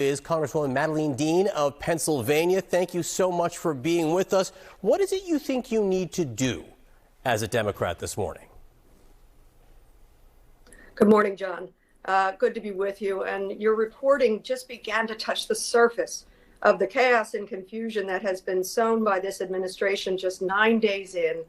Is Congresswoman Madeleine Dean of Pennsylvania. Thank you so much for being with us. What is it you think you need to do as a Democrat this morning? Good morning, John. Good to be with you. And your reporting just began to touch the surface of the chaos and confusion that has been sown by this administration just 9 days in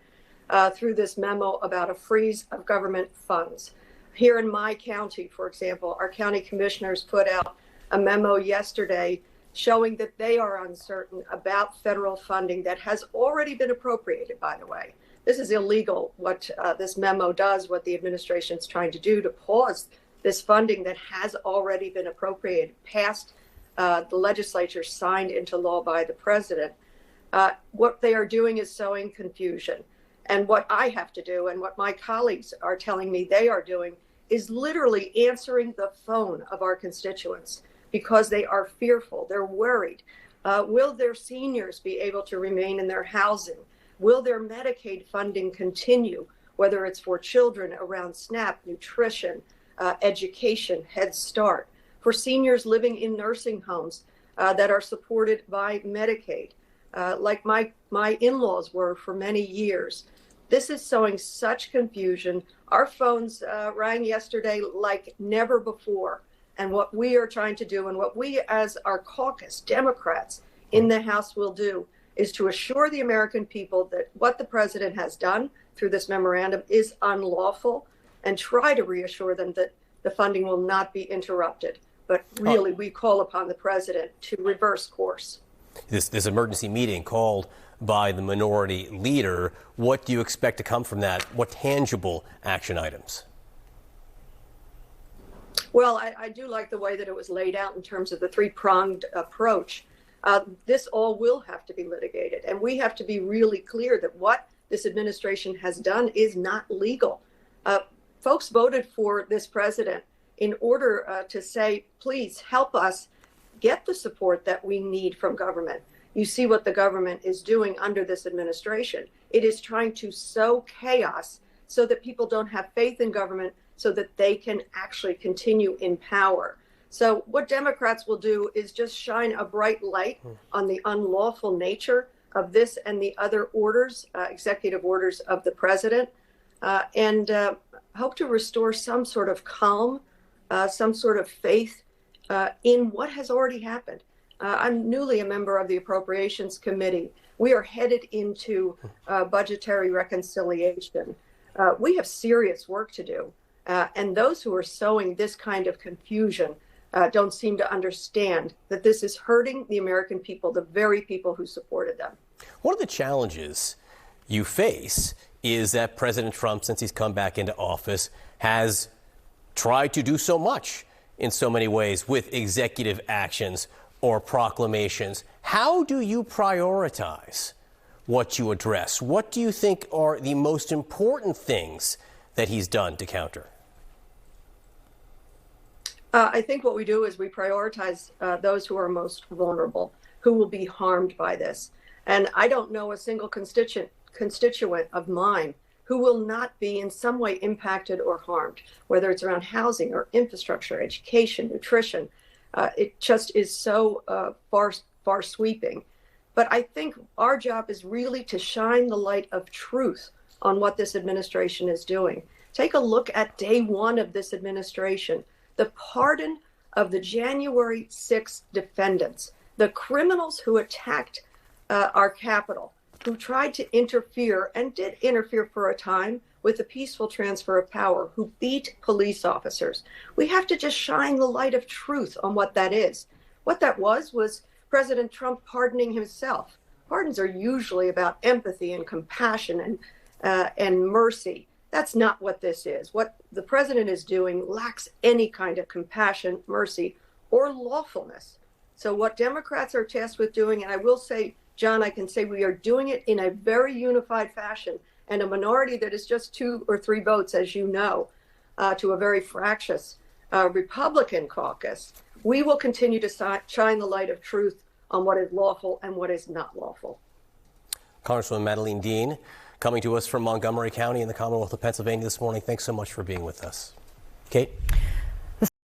through this memo about a freeze of government funds. Here in my county, for example, our county commissioners put out a memo yesterday showing that they are uncertain about federal funding that has already been appropriated, by the way. This is illegal, what this memo does, what the administration is trying to do to pause this funding that has already been appropriated, passed the legislature, signed into law by the president. What they are doing is sowing confusion. And what I have to do and what my colleagues are telling me they are doing is literally answering the phone of our constituents, because they are fearful, they're worried. Will their seniors be able to remain in their housing? Will their Medicaid funding continue, whether it's for children around SNAP, nutrition, education, Head Start, for seniors living in nursing homes that are supported by Medicaid, like my in-laws were for many years. This is sowing such confusion. Our phones rang yesterday like never before. And what we are trying to do, and what we as our caucus Democrats in the House will do, is to assure the American people that what the president has done through this memorandum is unlawful, and try to reassure them that the funding will not be interrupted. But really, we call upon the president to reverse course. This emergency meeting called by the minority leader, what do you expect to come from that? What tangible action items? Well, I do like the way that it was laid out in terms of the three-pronged approach. This all will have to be litigated, and we have to be really clear that what this administration has done is not legal. Folks voted for this president in order to say, please help us get the support that we need from government. You see what the government is doing under this administration. It is trying to sow chaos so that people don't have faith in government, so that they can actually continue in power. So what Democrats will do is just shine a bright light on the unlawful nature of this and the other orders, executive orders of the president, and hope to restore some sort of calm, some sort of faith in what has already happened. I'm newly a member of the Appropriations Committee. We are headed into budgetary reconciliation. We have serious work to do. And those who are sowing this kind of confusion don't seem to understand that this is hurting the American people, the very people who supported them. One of the challenges you face is that President Trump, since he's come back into office, has tried to do so much in so many ways with executive actions or proclamations. How do you prioritize what you address? What do you think are the most important things that he's done to counter? I think what we do is we prioritize those who are most vulnerable, who will be harmed by this. And I don't know a single constituent of mine who will not be in some way impacted or harmed, whether it's around housing or infrastructure, education, nutrition. It just is so far sweeping. But I think our job is really to shine the light of truth on what this administration is doing. Take a look at day one of this administration. The pardon of the January 6th defendants, the criminals who attacked our Capitol, who tried to interfere and did interfere for a time with the peaceful transfer of power, who beat police officers. We have to just shine the light of truth on what that is. What that was President Trump pardoning himself. Pardons are usually about empathy and compassion and mercy. That's not what this is. What the president is doing lacks any kind of compassion, mercy, or lawfulness. So what Democrats are tasked with doing, and I will say, John, I can say we are doing it in a very unified fashion, and a minority that is just 2 or 3 votes, as you know, to a very fractious Republican caucus. We will continue to shine the light of truth on what is lawful and what is not lawful. Congresswoman Madeleine Dean, coming to us from Montgomery County in the Commonwealth of Pennsylvania this morning. Thanks so much for being with us. Kate?